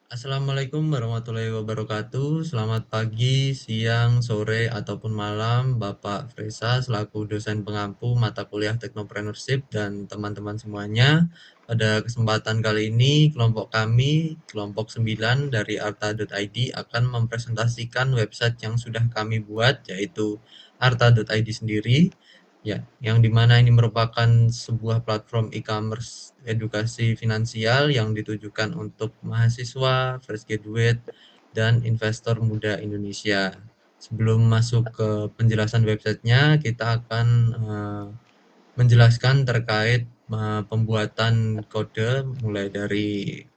Assalamualaikum warahmatullahi wabarakatuh. Selamat pagi, siang, sore, ataupun malam, Bapak Fresa selaku dosen pengampu mata kuliah Technopreneurship dan teman-teman semuanya. Pada kesempatan kali ini, kelompok kami, kelompok 9 dari arta.id akan mempresentasikan website yang sudah kami buat, yaitu arta.id sendiri. Ya, yang dimana ini merupakan sebuah platform e-commerce edukasi finansial yang ditujukan untuk mahasiswa, fresh graduate, dan investor muda Indonesia. Sebelum masuk ke penjelasan websitenya, kita akan menjelaskan terkait pembuatan kode mulai dari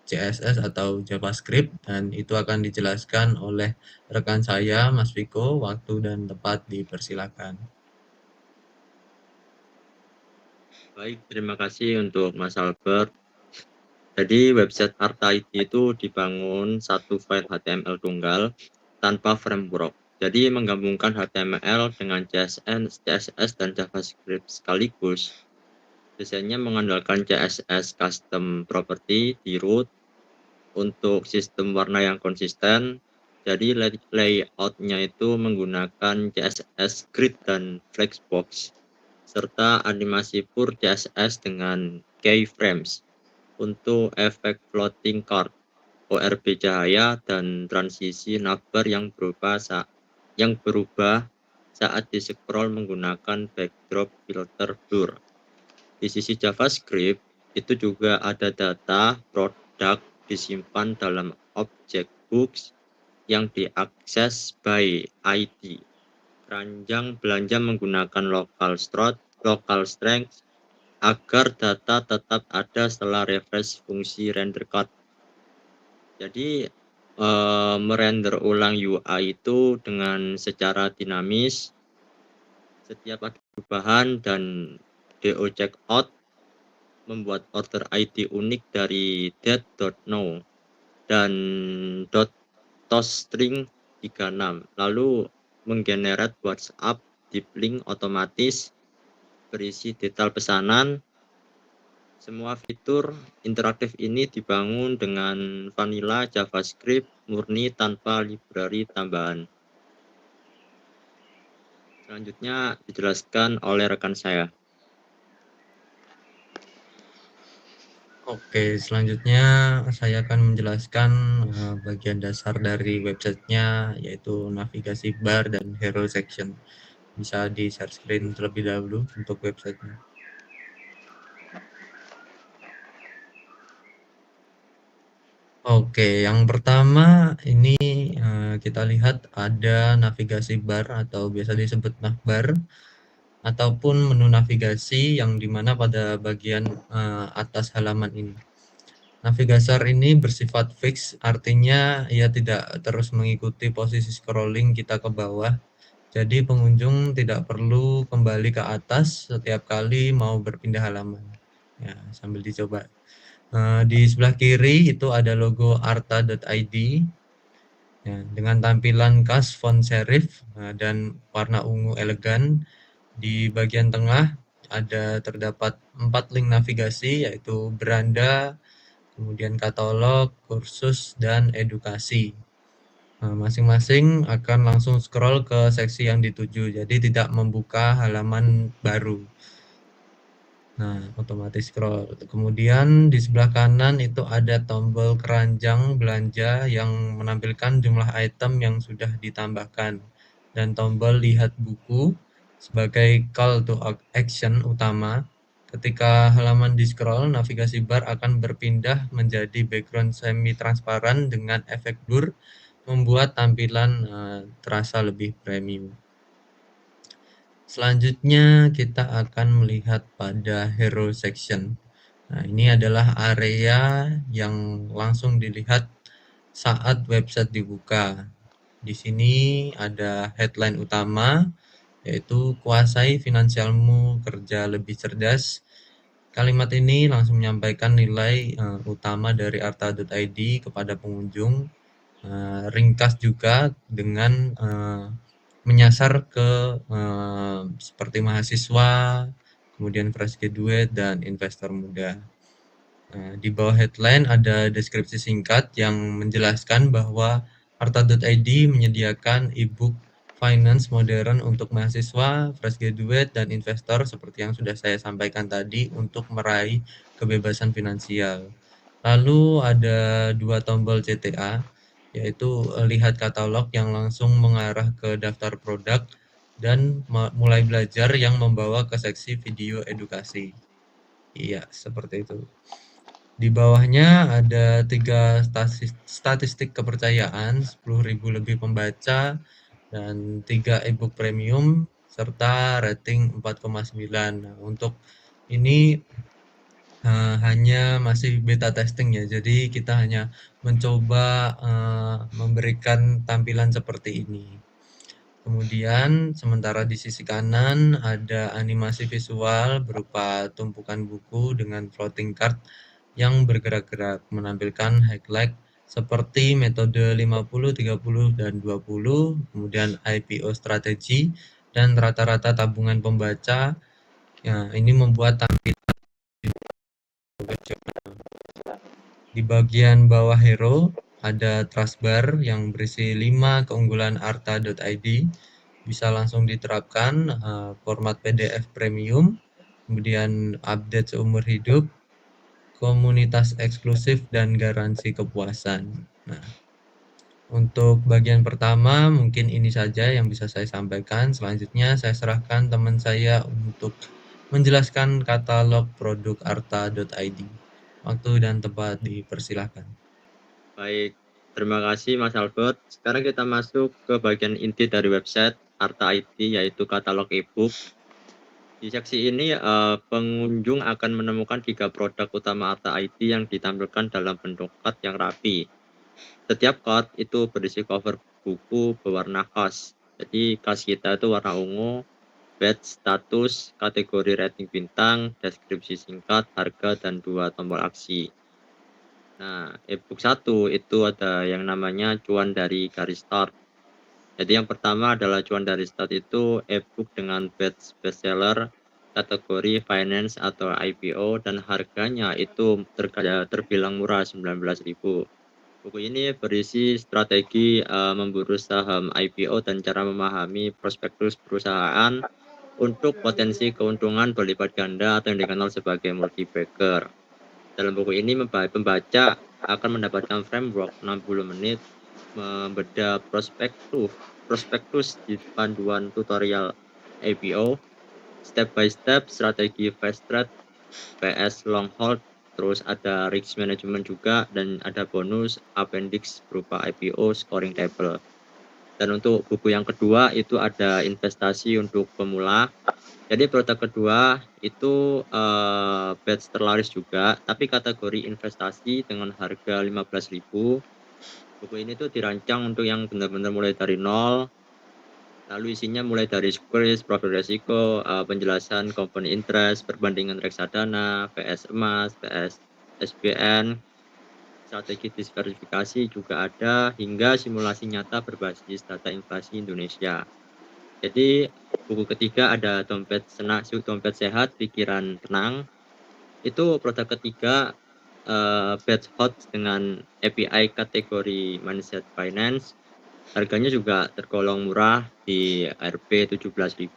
CSS atau JavaScript, dan itu akan dijelaskan oleh rekan saya, Mas Viko. Waktu dan tempat dipersilakan. Baik, terima kasih untuk Mas Albert. Jadi website Arta IT itu dibangun satu file HTML tunggal tanpa framework. Jadi menggabungkan HTML dengan CSS dan JavaScript sekaligus. Desainnya mengandalkan CSS custom property di root untuk sistem warna yang konsisten. Jadi layoutnya itu menggunakan CSS grid dan flexbox serta animasi pur CSS dengan keyframes untuk efek floating card, ORB cahaya, dan transisi navbar yang berubah saat di-scroll menggunakan backdrop filter blur. Di sisi JavaScript, itu juga ada data produk disimpan dalam objek books yang diakses by ID. Keranjang belanja menggunakan local strength agar data tetap ada setelah refresh fungsi render card. Jadi merender ulang UI itu dengan secara dinamis. Setiap ada perubahan dan DO checkout membuat order ID unik dari dead.now dan .toString 36, lalu menggenerate WhatsApp deep link otomatis berisi detail pesanan. Semua fitur interaktif ini dibangun dengan vanilla JavaScript murni tanpa library tambahan. Selanjutnya dijelaskan oleh rekan saya. Oke, selanjutnya saya akan menjelaskan bagian dasar dari websitenya, yaitu navigasi bar dan hero section. Bisa di share screen terlebih dahulu untuk websitenya. Oke, yang pertama ini kita lihat ada navigasi bar atau biasa disebut navbar, ataupun menu navigasi yang dimana pada bagian atas halaman ini. Navigator ini bersifat fix, artinya ia tidak terus mengikuti posisi scrolling kita ke bawah. Jadi pengunjung tidak perlu kembali ke atas setiap kali mau berpindah halaman. Ya, sambil dicoba. Di sebelah kiri itu ada logo arta.id ya, dengan tampilan khas font serif dan warna ungu elegan. Di bagian tengah terdapat 4 link navigasi, yaitu beranda, kemudian katalog, kursus, dan edukasi. Masing-masing akan langsung scroll ke seksi yang dituju, jadi tidak membuka halaman baru. Nah, otomatis scroll. Kemudian di sebelah kanan itu ada tombol keranjang belanja yang menampilkan jumlah item yang sudah ditambahkan, dan tombol lihat buku sebagai call to action utama. Ketika halaman di-scroll, navigasi bar akan berpindah menjadi background semi-transparan dengan efek blur, membuat tampilan terasa lebih premium. Selanjutnya kita akan melihat pada hero section. Nah, ini adalah area yang langsung dilihat saat website dibuka. Di sini ada headline utama, yaitu kuasai finansialmu, kerja lebih cerdas. Kalimat ini langsung menyampaikan nilai utama dari arta.id kepada pengunjung. Ringkas juga dengan menyasar ke seperti mahasiswa, kemudian fresh graduate, dan investor muda. Di bawah headline ada deskripsi singkat yang menjelaskan bahwa Arta.id menyediakan e-book finance modern untuk mahasiswa, fresh graduate, dan investor seperti yang sudah saya sampaikan tadi untuk meraih kebebasan finansial. Lalu ada dua tombol CTA, yaitu lihat katalog yang langsung mengarah ke daftar produk dan mulai belajar yang membawa ke seksi video edukasi. Iya, seperti itu. Di bawahnya ada 3 statistik kepercayaan, 10.000 lebih pembaca, dan 3 e-book premium, serta rating 4,9. Nah, untuk ini hanya masih beta testing ya, jadi kita hanya mencoba memberikan tampilan seperti ini. Kemudian, sementara di sisi kanan ada animasi visual berupa tumpukan buku dengan floating card yang bergerak-gerak, menampilkan highlight seperti metode 50, 30, dan 20, kemudian IPO strategi, dan rata-rata tabungan pembaca. Ya, ini membuat tampilan di bagian bawah hero ada trust bar yang berisi 5 keunggulan arta.id. Bisa langsung diterapkan, format PDF premium, kemudian update seumur hidup, komunitas eksklusif, dan garansi kepuasan. Nah, untuk bagian pertama mungkin ini saja yang bisa saya sampaikan. Selanjutnya saya serahkan teman saya untuk menjelaskan katalog produk arta.id. Waktu dan tempat dipersilahkan. Baik, terima kasih Mas Albert. Sekarang kita masuk ke bagian inti dari website Arta IT, yaitu katalog e-book. Di seksi ini, pengunjung akan menemukan 3 produk utama Arta IT yang ditampilkan dalam bentuk card yang rapi. Setiap card itu berisi cover buku berwarna khas. Jadi khas kita itu warna ungu, batch, status, kategori rating bintang, deskripsi singkat, harga, dan 2 tombol aksi. Nah, e-book 1 itu ada yang namanya cuan dari garis start. Jadi yang pertama adalah cuan dari start itu e-book dengan batch bestseller, kategori finance atau IPO, dan harganya itu terbilang murah 19.000. Buku ini berisi strategi memburu saham IPO dan cara memahami prospektus perusahaan untuk potensi keuntungan berlipat ganda atau yang dikenal sebagai multi-bagger. Dalam buku ini pembaca akan mendapatkan framework 60 menit membedah prospektus di panduan tutorial IPO, step by step strategi fast trade, PS long hold, terus ada risk management juga, dan ada bonus appendix berupa IPO scoring table. Dan untuk buku yang kedua itu ada investasi untuk pemula. Jadi produk kedua itu batch terlaris juga, tapi kategori investasi dengan harga 15.000. Buku ini tuh dirancang untuk yang benar-benar mulai dari nol. Lalu isinya mulai dari squeeze, profil resiko, penjelasan compound interest, perbandingan reksadana, PS emas, PS SBN, strategi diversifikasi juga ada, hingga simulasi nyata berbasis data inflasi Indonesia. Jadi buku ketiga ada dompet sehat, pikiran tenang. Itu produk ketiga, batch hot dengan API kategori mindset finance. Harganya juga tergolong murah di Rp 17.000.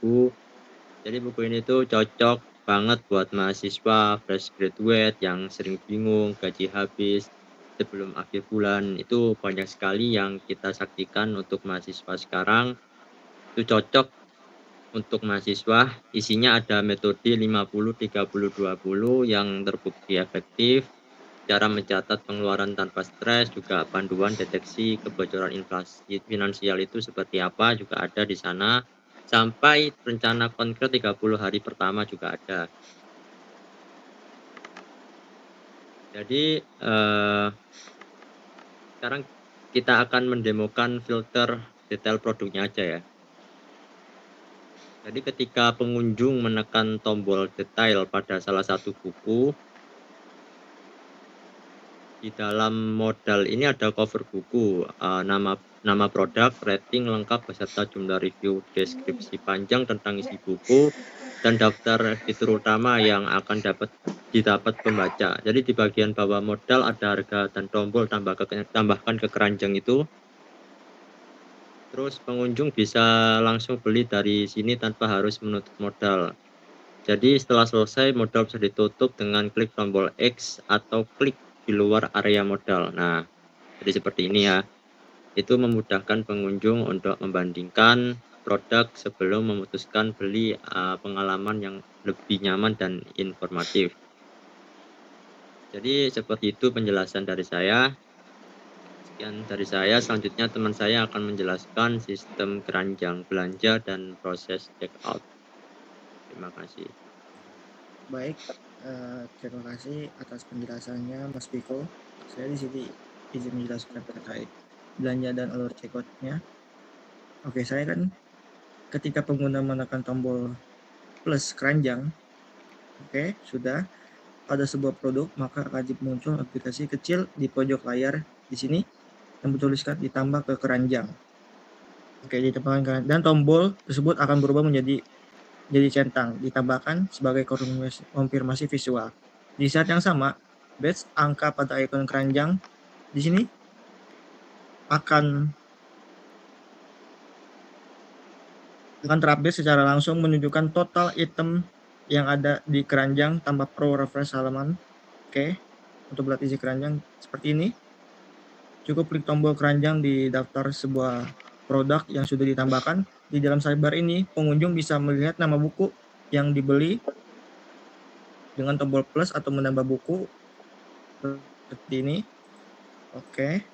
Jadi buku ini tuh cocok banget buat mahasiswa fresh graduate yang sering bingung gaji habis sebelum akhir bulan. Itu banyak sekali yang kita saktikan untuk mahasiswa sekarang. Itu cocok untuk mahasiswa. Isinya ada metode 50, 30, 20 yang terbukti efektif, cara mencatat pengeluaran tanpa stres, juga panduan deteksi kebocoran inflasi finansial itu seperti apa juga ada di sana, sampai rencana konkret 30 hari pertama juga ada. Jadi sekarang kita akan mendemokan filter detail produknya aja ya. Jadi ketika pengunjung menekan tombol detail pada salah satu buku, Di dalam modal ini ada cover buku, nama produk, rating lengkap beserta jumlah review, deskripsi panjang tentang isi buku, dan daftar fitur utama yang akan didapat pembaca. Jadi di bagian bawah modal ada harga dan tombol tambahkan ke keranjang itu. Terus pengunjung bisa langsung beli dari sini tanpa harus menutup modal. Jadi setelah selesai modal bisa ditutup dengan klik tombol X atau klik di luar area modal. Nah, jadi seperti ini ya. Itu memudahkan pengunjung untuk membandingkan produk sebelum memutuskan beli, pengalaman yang lebih nyaman dan informatif. Jadi seperti itu penjelasan dari saya. Sekian dari saya, selanjutnya teman saya akan menjelaskan sistem keranjang belanja dan proses check out. Terima kasih. Baik, terima kasih atas penjelasannya Mas Piko. Saya di sini izin menjelaskan terkait belanja dan alur checkout-nya. Oke, saya kan ketika pengguna menekan tombol plus keranjang, oke, sudah ada sebuah produk, maka akan muncul aplikasi kecil di pojok layar di sini yang bertuliskan ditambah ke keranjang. Oke, ditambahkan dan tombol tersebut akan berubah menjadi centang, ditambahkan sebagai konfirmasi visual. Di saat yang sama, badge angka pada ikon keranjang di sini akan terupdate secara langsung menunjukkan total item yang ada di keranjang tanpa pro refresh halaman. Oke, untuk melihat isi keranjang seperti ini, cukup klik tombol keranjang di daftar sebuah produk yang sudah ditambahkan. Di dalam sidebar ini, pengunjung bisa melihat nama buku yang dibeli dengan tombol plus atau menambah buku seperti ini. Oke.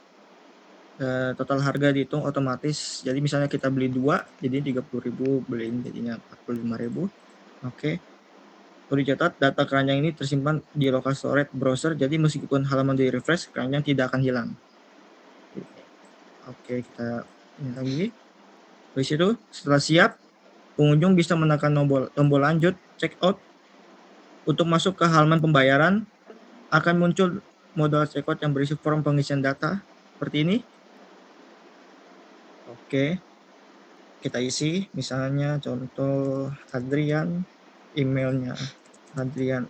Total harga dihitung otomatis. Jadi misalnya kita beli 2, jadi 30.000, beliin jadinya 45.000. Oke. Perlu dicatat, data keranjang ini tersimpan di local storage browser, jadi meskipun halaman di refresh, keranjang tidak akan hilang. Oke, kita ini lagi. Dari situ, setelah siap, pengunjung bisa menekan tombol lanjut, check out. Untuk masuk ke halaman pembayaran, akan muncul modal checkout yang berisi form pengisian data seperti ini. Oke, kita isi, misalnya contoh Adrian, emailnya Adrian.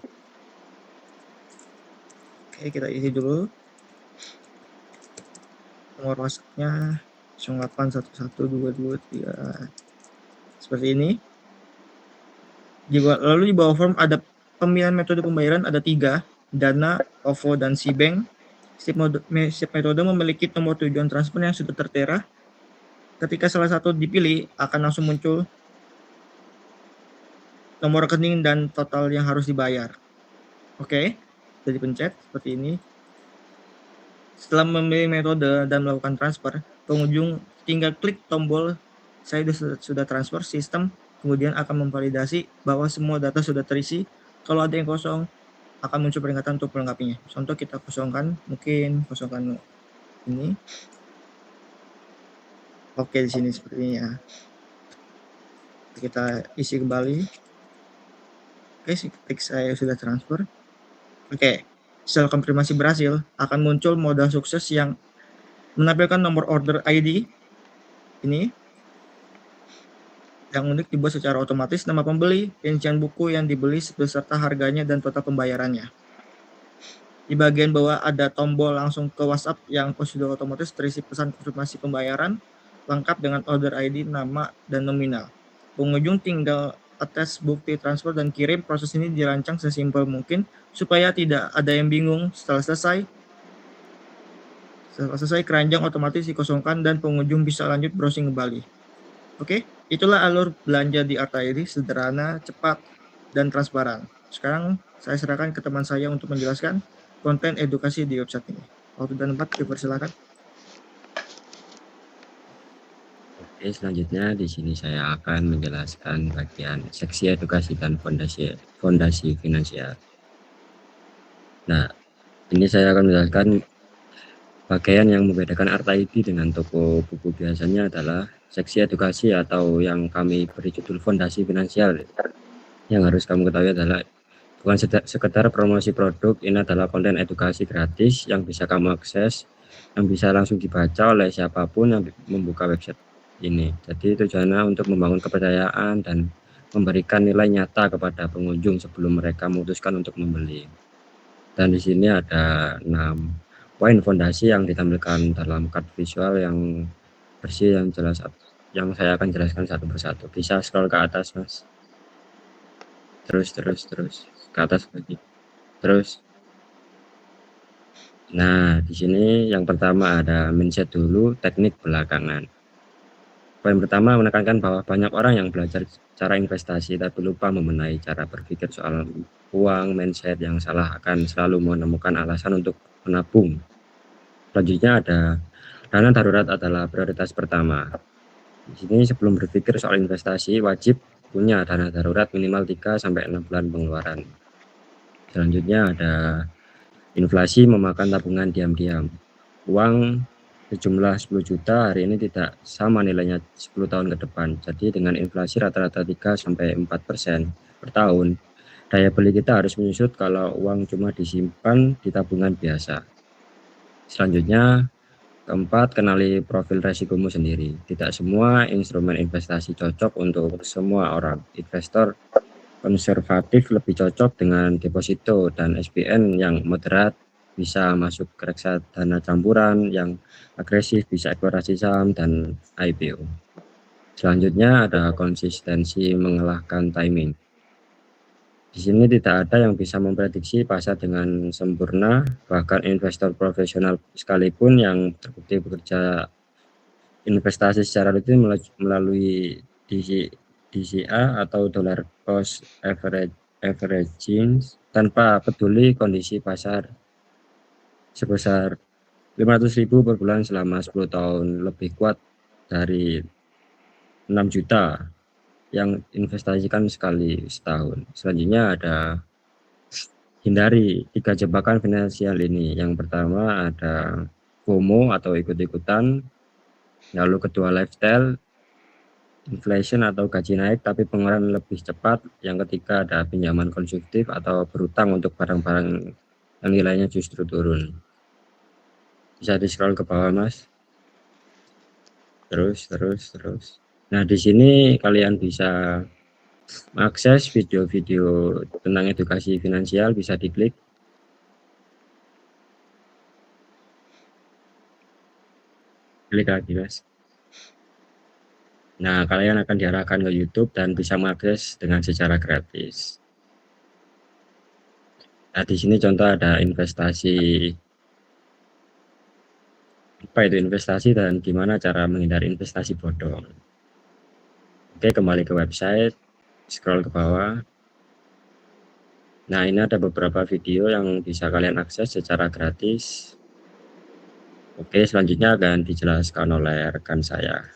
Oke, kita isi dulu. Nomor WhatsApp-nya 08112223 seperti ini. Lalu di bawah form ada pemilihan metode pembayaran, ada 3, Dana, OVO, dan SeaBank. Setiap metode memiliki nomor tujuan transfer yang sudah tertera. Ketika salah satu dipilih, akan langsung muncul nomor rekening dan total yang harus dibayar. Oke, jadi pencet seperti ini. Setelah memilih metode dan melakukan transfer, pengunjung tinggal klik tombol saya sudah transfer, sistem kemudian akan memvalidasi bahwa semua data sudah terisi. Kalau ada yang kosong, akan muncul peringatan untuk melengkapinya. Contoh kita kosongkan, mungkin kosongkan ini. Oke, di sini seperti ini ya. Kita isi kembali. Oke, klik saya sudah transfer. Oke, setelah konfirmasi berhasil, akan muncul modal sukses yang menampilkan nomor order ID ini yang unik, dibuat secara otomatis, nama pembeli, rincian buku yang dibeli beserta harganya dan total pembayarannya. Di bagian bawah ada tombol langsung ke WhatsApp yang prosedur otomatis terisi pesan konfirmasi pembayaran lengkap dengan order ID, nama, dan nominal. Pengunjung tinggal attach bukti transfer dan kirim. Proses ini dirancang sesimpel mungkin supaya tidak ada yang bingung. Setelah selesai keranjang otomatis dikosongkan dan pengunjung bisa lanjut browsing kembali. Oke, itulah alur belanja di Arta ID, sederhana, cepat, dan transparan. Sekarang saya serahkan ke teman saya untuk menjelaskan konten edukasi di website ini. Waktu dan tempat dipersilakan. Oke, selanjutnya di sini saya akan menjelaskan bagian seksi edukasi dan fondasi finansial. Nah, ini saya akan menjelaskan bagian yang membedakan Arta ID dengan toko buku biasanya adalah seksi edukasi atau yang kami beri judul fondasi finansial. Yang harus kamu ketahui adalah bukan sekedar promosi produk. Ini adalah konten edukasi gratis yang bisa kamu akses, yang bisa langsung dibaca oleh siapapun yang membuka website ini. Jadi tujuannya untuk membangun kepercayaan dan memberikan nilai nyata kepada pengunjung sebelum mereka memutuskan untuk membeli. Dan di sini ada 6 poin fondasi yang ditampilkan dalam card visual yang bersih, yang jelas, yang saya akan jelaskan satu persatu. Bisa scroll ke atas, Mas. Terus ke atas lagi. Terus. Nah, di sini yang pertama ada mindset dulu, teknik belakangan. Poin pertama menekankan bahwa banyak orang yang belajar cara investasi tapi lupa membenahi cara berpikir soal uang. Mindset yang salah akan selalu menemukan alasan untuk menabung. Selanjutnya ada dana darurat adalah prioritas pertama. Di sini sebelum berpikir soal investasi wajib punya dana darurat minimal 3-6 bulan pengeluaran. Selanjutnya ada inflasi memakan tabungan diam-diam. Uang sejumlah 10 juta hari ini tidak sama nilainya 10 tahun ke depan. Jadi dengan inflasi rata-rata 3-4% per tahun, daya beli kita harus menyusut kalau uang cuma disimpan di tabungan biasa. Selanjutnya, keempat, kenali profil resikomu sendiri. Tidak semua instrumen investasi cocok untuk semua orang. Investor konservatif lebih cocok dengan deposito dan SPN yang moderat, bisa masuk ke reksadana campuran, yang agresif bisa eksplorasi saham dan IPO. Selanjutnya ada konsistensi mengalahkan timing. Di sini tidak ada yang bisa memprediksi pasar dengan sempurna, bahkan investor profesional sekalipun yang terbukti bekerja investasi secara rutin melalui DCA atau dollar cost averaging tanpa peduli kondisi pasar sebesar 500.000 per bulan selama 10 tahun lebih kuat dari 6 juta yang investasikan sekali setahun. Selanjutnya ada hindari 3 jebakan finansial ini. Yang pertama ada FOMO atau ikut-ikutan, lalu kedua lifestyle, inflation atau gaji naik tapi pengeluaran lebih cepat, yang ketiga ada pinjaman konsumtif atau berutang untuk barang-barang yang nilainya justru turun. Bisa di scroll ke bawah, Mas. Terus. Nah, di sini kalian bisa mengakses video-video tentang edukasi finansial, bisa diklik. Klik lagi, Mas. Nah, kalian akan diarahkan ke YouTube dan bisa mengakses dengan secara gratis. Nah, di sini contoh ada investasi, apa itu investasi dan gimana cara menghindari investasi bodong. Oke, kembali ke website, scroll ke bawah. Nah, ini ada beberapa video yang bisa kalian akses secara gratis. Oke, selanjutnya akan dijelaskan oleh rekan saya.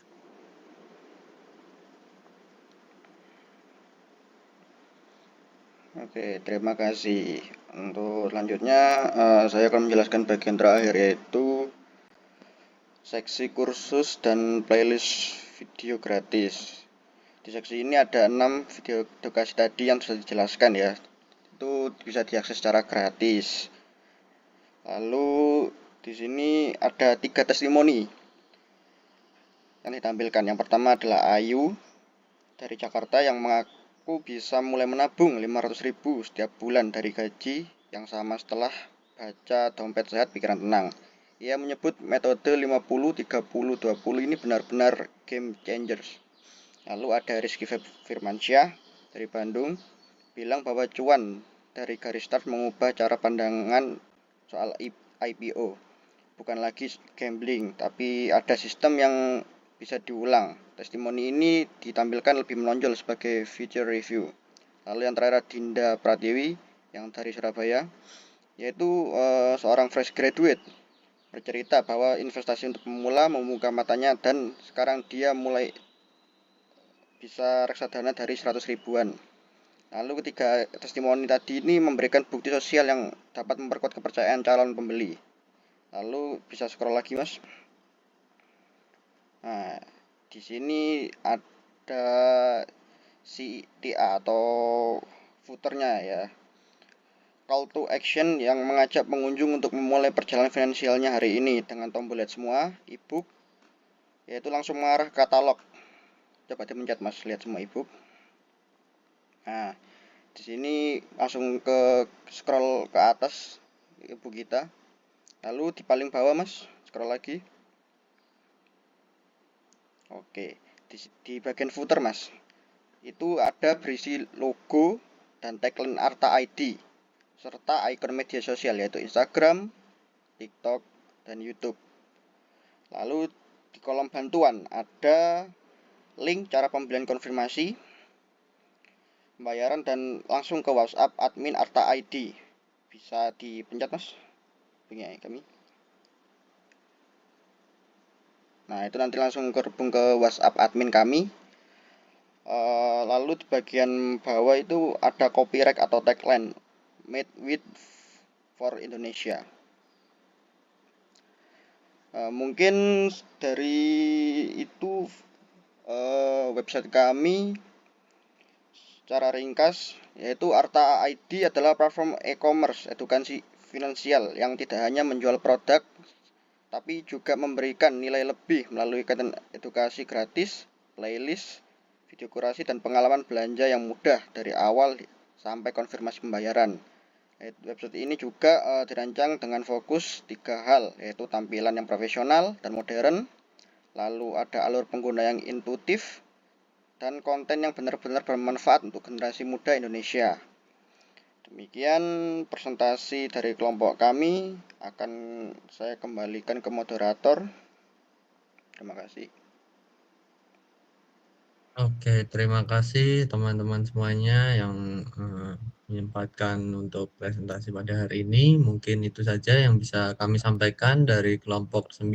Oke, terima kasih. Untuk selanjutnya saya akan menjelaskan bagian terakhir, yaitu seksi kursus dan playlist video gratis. Di seksi ini ada 6 video edukasi tadi yang sudah dijelaskan ya. Itu bisa diakses secara gratis. Lalu di sini ada 3 testimoni yang ditampilkan. Yang pertama adalah Ayu dari Jakarta yang mengaku bisa mulai menabung 500.000 setiap bulan dari gaji yang sama setelah baca Dompet Sehat Pikiran Tenang. Ia menyebut metode 50-30-20 ini benar-benar game changers. Lalu ada Rizky Firmansyah dari Bandung bilang bahwa cuan dari garis start mengubah cara pandangan soal IPO. Bukan lagi gambling, tapi ada sistem yang bisa diulang. Testimoni ini ditampilkan lebih menonjol sebagai feature review. Lalu yang terakhir Dinda Pratiwi yang dari Surabaya, yaitu seorang fresh graduate, bercerita bahwa investasi untuk pemula membuka matanya dan sekarang dia mulai bisa reksadana dari 100 ribuan. Lalu ketiga testimoni tadi ini memberikan bukti sosial yang dapat memperkuat kepercayaan calon pembeli. Lalu bisa scroll lagi, Mas. Nah, di sini ada CTA atau footernya ya. call to action yang mengajak pengunjung untuk memulai perjalanan finansialnya hari ini dengan tombol lihat semua, ebook, yaitu langsung mengarah ke katalog. Coba dipencet Mas, lihat semua ebook. Nah, di sini langsung ke scroll ke atas ebook kita. Lalu di paling bawah Mas, scroll lagi. Oke, di bagian footer Mas, itu ada berisi logo dan tagline Arta ID serta ikon media sosial yaitu Instagram, TikTok, dan YouTube. Lalu di kolom bantuan ada link cara pembelian konfirmasi, pembayaran, dan langsung ke WhatsApp admin Arta ID. Bisa dipencet Mas, punya kami. Nah, itu nanti langsung terhubung ke WhatsApp admin kami. Lalu di bagian bawah itu ada copyright atau tagline made with for Indonesia. Mungkin dari itu website kami secara ringkas, yaitu Arta ID adalah platform e-commerce edukasi finansial yang tidak hanya menjual produk tapi juga memberikan nilai lebih melalui konten edukasi gratis, playlist, video kurasi, dan pengalaman belanja yang mudah dari awal sampai konfirmasi pembayaran. Website ini juga dirancang dengan fokus 3 hal, yaitu tampilan yang profesional dan modern, lalu ada alur pengguna yang intuitif, dan konten yang benar-benar bermanfaat untuk generasi muda Indonesia. Demikian presentasi dari kelompok kami, akan saya kembalikan ke moderator. Terima kasih. Oke, terima kasih teman-teman semuanya yang menyempatkan untuk presentasi pada hari ini. Mungkin itu saja yang bisa kami sampaikan dari kelompok 9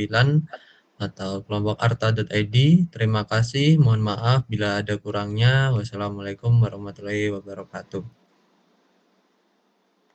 atau kelompok arta.id. Terima kasih, mohon maaf bila ada kurangnya. Wassalamualaikum warahmatullahi wabarakatuh.